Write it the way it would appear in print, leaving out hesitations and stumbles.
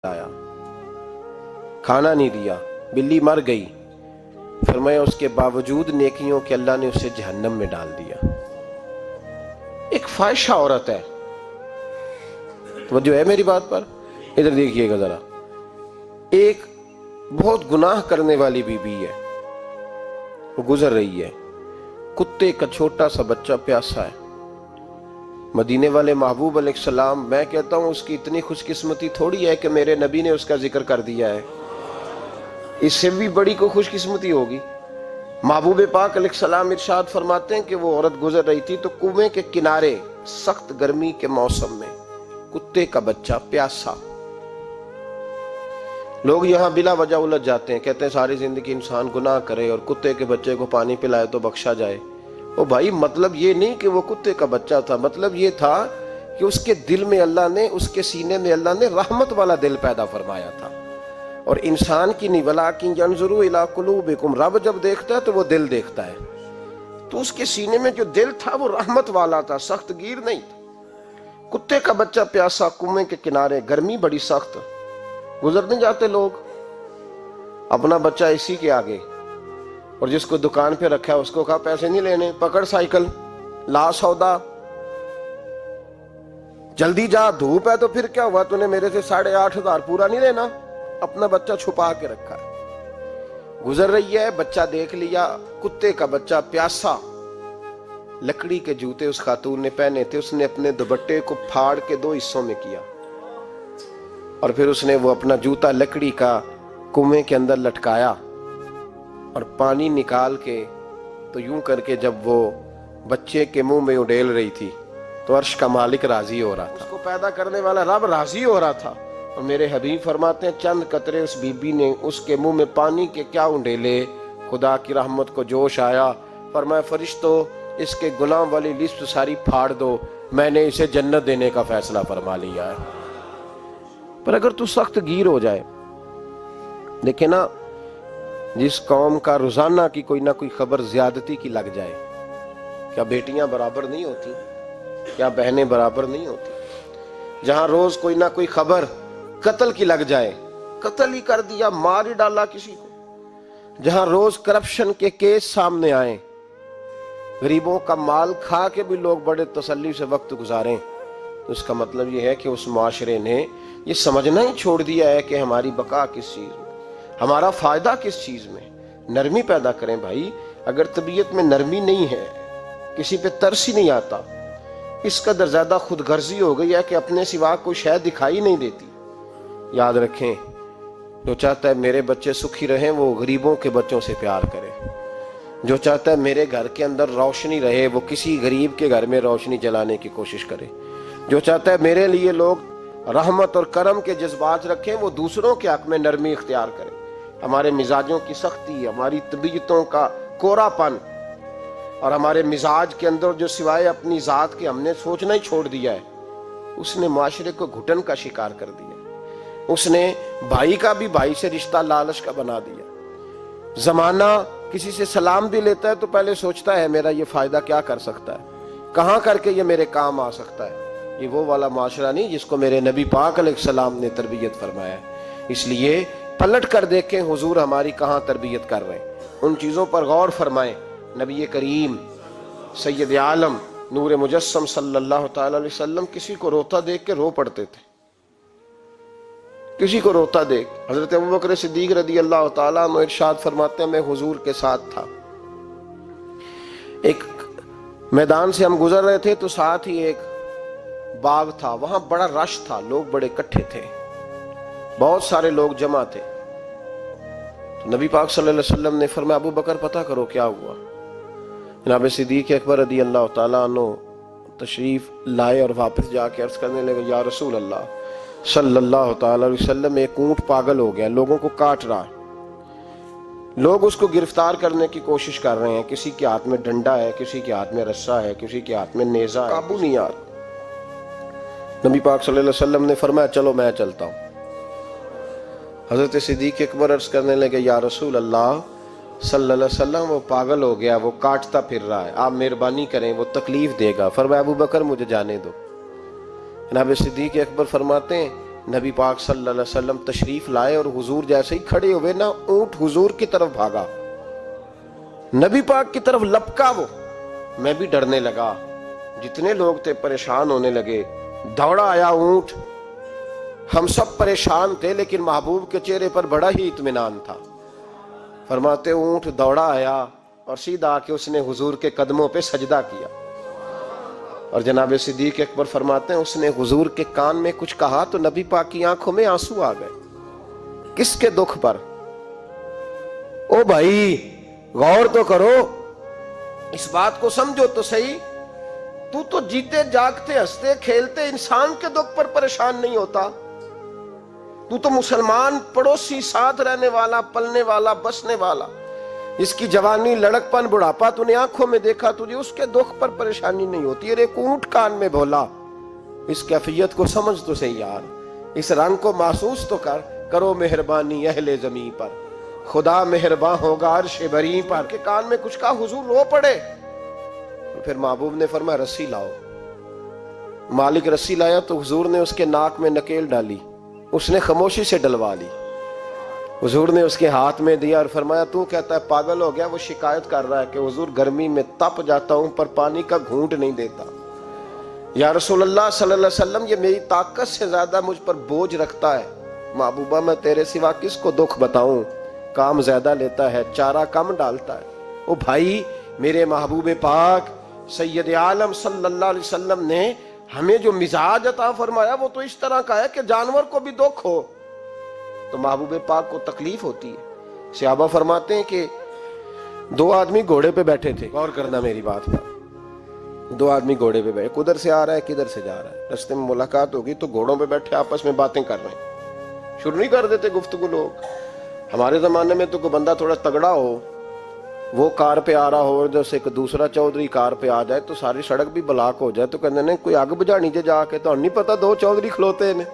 आया, खाना नहीं दिया, बिल्ली मर गई। फरमाया उसके बावजूद नेकियों के अल्लाह ने उसे जहन्नम में डाल दिया। एक फाहिशा औरत है, तो जो है मेरी बात पर, इधर देखिएगा जरा। एक बहुत गुनाह करने वाली बीबी है, वो गुजर रही है, कुत्ते का छोटा सा बच्चा प्यासा है। मदीने वाले महबूब अलैहिस्सलाम, मैं कहता हूं उसकी इतनी खुशकिस्मती थोड़ी है कि मेरे नबी ने उसका जिक्र कर दिया है, इससे भी बड़ी कोई खुशकिस्मती होगी। महबूब पाक अलैहिस्सलाम इरशाद फरमाते हैं कि वो औरत गुजर रही थी तो कुएं के किनारे सख्त गर्मी के मौसम में कुत्ते का बच्चा प्यासा। लोग यहां बिला वजह उलझ जाते हैं, कहते हैं सारी जिंदगी इंसान गुनाह करे और कुत्ते के बच्चे को पानी पिलाए तो बख्शा जाए। ओ भाई, मतलब ये नहीं कि वो कुत्ते का बच्चा था, मतलब ये था कि उसके दिल में अल्लाह ने, उसके सीने में अल्लाह ने रहमत वाला दिल पैदा फरमाया था। और इंसान की नहीं, वलाकिन यंजुरू इला कुलूबिकुम, रब जब देखता है तो वो दिल देखता है। तो उसके सीने में जो दिल था वो रहमत वाला था, सख्त गिर नहीं था। कुत्ते का बच्चा प्यासा, कुएं के किनारे, गर्मी बड़ी सख्त, गुजर नहीं जाते लोग, अपना बच्चा इसी के आगे, और जिसको दुकान पे रखा है उसको कहा पैसे नहीं लेने, पकड़ साइकिल, ला सौदा, जल्दी जा, धूप है तो फिर क्या हुआ, तूने मेरे से 8,500 पूरा नहीं लेना। अपना बच्चा छुपा के रखा है, गुजर रही है, बच्चा देख लिया, कुत्ते का बच्चा प्यासा। लकड़ी के जूते उस खातून ने पहने थे, उसने अपने दुपट्टे को फाड़ के 2 हिस्सों में किया और फिर उसने वो अपना जूता लकड़ी का कुएं के अंदर लटकाया और पानी निकाल के तो यूं करके जब वो बच्चे के मुंह में उड़ेल रही थी तो अर्श का मालिक राजी हो रहा था, उसको पैदा करने वाला रब राजी हो रहा था। और मेरे हबीब फरमाते हैं चंद कतरे उस बीबी ने उसके मुंह में पानी के क्या उंडेले, खुदा की रहमत को जोश आया। फरमाया फरिश्तों, इसके गुनाह वाली लिस्ट सारी फाड़ दो, मैंने इसे जन्नत देने का फैसला फरमा लिया है। पर अगर तू सख्त गीर हो जाए, देखे ना, जिस कौम का रोजाना की कोई ना कोई खबर ज्यादती की लग जाए, क्या बेटियां बराबर नहीं होती, क्या बहनें बराबर नहीं होती? जहां रोज कोई ना कोई खबर कत्ल की लग जाए, कत्ल ही कर दिया, मार ही डाला किसी को, जहां रोज करप्शन के केस सामने आए, गरीबों का माल खा के भी लोग बड़े तसल्ली से वक्त गुजारें, तो इसका मतलब यह है कि उस माशरे ने ये समझना ही छोड़ दिया है कि हमारी बका किस चीज में, हमारा फायदा किस चीज में। नरमी पैदा करें भाई, अगर तबीयत में नरमी नहीं है, किसी पे तरस ही नहीं आता, इस कदर ज्यादा खुदगर्जी हो गई है कि अपने सिवा कोई शय दिखाई नहीं देती। याद रखें, जो चाहता है मेरे बच्चे सुखी रहें वो गरीबों के बच्चों से प्यार करे, जो चाहता है मेरे घर के अंदर रोशनी रहे वो किसी गरीब के घर में रोशनी जलाने की कोशिश करे, जो चाहता है मेरे लिए लोग रहमत और करम के जज्बात रखें वो दूसरों के हक में नरमी इख्तियार करें। हमारे मिजाजों की सख्ती, हमारी तबीयतों का कोरापन और हमारे मिजाज के अंदर जो सिवाय अपनी जात के हमने सोचना ही छोड़ दिया है, उसने माशरे को घुटन का शिकार कर दिया, उसने भाई का भी भाई से रिश्ता लालच का बना दिया। जमाना किसी से सलाम भी लेता है तो पहले सोचता है मेरा ये फायदा क्या कर सकता है, कहां करके ये मेरे काम आ सकता है। ये वो वाला माशरा नहीं जिसको मेरे नबी पाक अलैहिस्सलाम ने तरबियत फरमाया है। इसलिए पलट कर देखें हुजूर हमारी कहां तरबियत कर रहे हैं, उन चीजों पर गौर फरमाएं। नबी करीम सैयद आलम नूर मुजस्सम सल्लल्लाहु तआला अलैहि वसल्लम किसी को रोता देख के रो पड़ते थे, किसी को रोता देख। हजरत अबू बकर सिद्दीक रदी अल्लाह तआला अन्हु इरशाद फरमाते हैं मैं हुजूर के साथ था, एक मैदान से हम गुजर रहे थे तो साथ ही एक बाग था, वहां बड़ा रश था, लोग बड़े इकट्ठे थे, बहुत सारे लोग जमा थे। तो नबी पाक सल्लल्लाहु अलैहि वसल्लम ने फरमाया अबू बकर पता करो क्या हुआ। जनाब सिद्दीक अकबर रदी अल्लाह तआला अन्हु तशरीफ लाए और वापस जाके अर्ज करने लगे या रसूल अल्लाह सल्लल्लाहु तआला अलैहि वसल्लम, एक ऊंट पागल हो गया, लोगों को काट रहा है, लोग उसको गिरफ्तार करने की कोशिश कर रहे हैं, किसी के हाथ में डंडा है, किसी के हाथ में रस्सा है, किसी के हाथ में नेजा है, काबू नहीं आ रहा। नबी पाक सल्लल्लाहु अलैहि वसल्लम ने फरमाया चलो मैं चलता हूँ। हजरत सिद्दीक अकबर अर्ज करने लगे या रसूल अल्लाह सल्लल्लाहु अलैहि वसल्लम, वो पागल हो गया, वो काटता फिर रहा है, आप मेहरबानी करें, वो तकलीफ देगा। फरमाया अबू बकर मुझे जाने दो। जनाब सिद्दीक अकबर फरमाते हैं नबी पाक सल्लल्लाहु अलैहि वसल्लम तशरीफ लाए और हुजूर जैसे ही खड़े हुए ना, ऊंट हुजूर की तरफ भागा, नबी पाक की तरफ लपका वो। मैं भी डरने लगा, जितने लोग थे परेशान होने लगे। दौड़ा आया ऊंट, हम सब परेशान थे लेकिन महबूब के चेहरे पर बड़ा ही इत्मीनान था। फरमाते ऊंट दौड़ा आया और सीधा आके उसने हुजूर के कदमों पे सजदा किया। और जनाब सिद्दीक अकबर फरमाते हैं उसने हुजूर के कान में कुछ कहा तो नबी पाक की आंखों में आंसू आ गए। किसके दुख पर? ओ भाई गौर तो करो, इस बात को समझो तो सही। तू तो जीते जागते हंसते खेलते इंसान के दुख पर परेशान नहीं होता। तू तो मुसलमान पड़ोसी, साथ रहने वाला, पलने वाला, बसने वाला, इसकी जवानी लड़कपन बुढ़ापा तूने आंखों में देखा, तुझे उसके दुख पर परेशानी नहीं होती। अरे एक ऊंट कान में बोला, इस कैफियत को समझ तो सही यार, इस रंग को महसूस तो करो मेहरबानी अहले ज़मीं पर, खुदा मेहरबान होगा अर्श बरी पर। के कान में कुछ कहा, हुजूर रो पड़े। फिर महबूब ने फरमाया रस्सी लाओ। मालिक रस्सी लाया तो हुजूर ने उसके नाक में नकेल डाली, उसने खामोशी से डलवा ली। हुजूर ने उसके हाथ में दिया और फरमाया तू कहता है पागल हो गया। वो शिकायत कर रहा है कि हुजूर गर्मी में तप जाता हूं पर पानी का घूंट नहीं देता। या रसूलुल्लाह सल्लल्लाहु अलैहि वसल्लम, ये मेरी ताकत से ज्यादा मुझ पर बोझ रखता है। महबूबा मैं तेरे सिवा किसको दुख बताऊं, काम ज्यादा लेता है, चारा कम डालता है। ओ भाई, मेरे महबूब पाक सैयद आलम सल्लल्लाहु अलैहि वसल्लम ने हमें जो मिजाज अता फरमाया वो तो इस तरह का है कि जानवर को भी दुख हो तो महबूब पाक को तकलीफ होती है। सहाबा फरमाते हैं कि दो आदमी घोड़े पे बैठे थे, गौर करना मेरी बात पर। दो आदमी घोड़े पे बैठे, किधर से आ रहा है किधर से जा रहा है, रास्ते में मुलाकात होगी तो घोड़ों पे बैठे आपस में बातें कर रहे हैं, शुरू नहीं कर देते गुफ्तगू लोग। हमारे जमाने में तो कोई बंदा थोड़ा तगड़ा हो, वो कार पे आ रहा हो और जैसे एक दूसरा चौधरी कार पे आ जाए तो सारी सड़क भी ब्लॉक हो जाए तो कहते हैं कोई अग बुझानी जे जाके, तो नहीं पता दो चौधरी खलोते ने।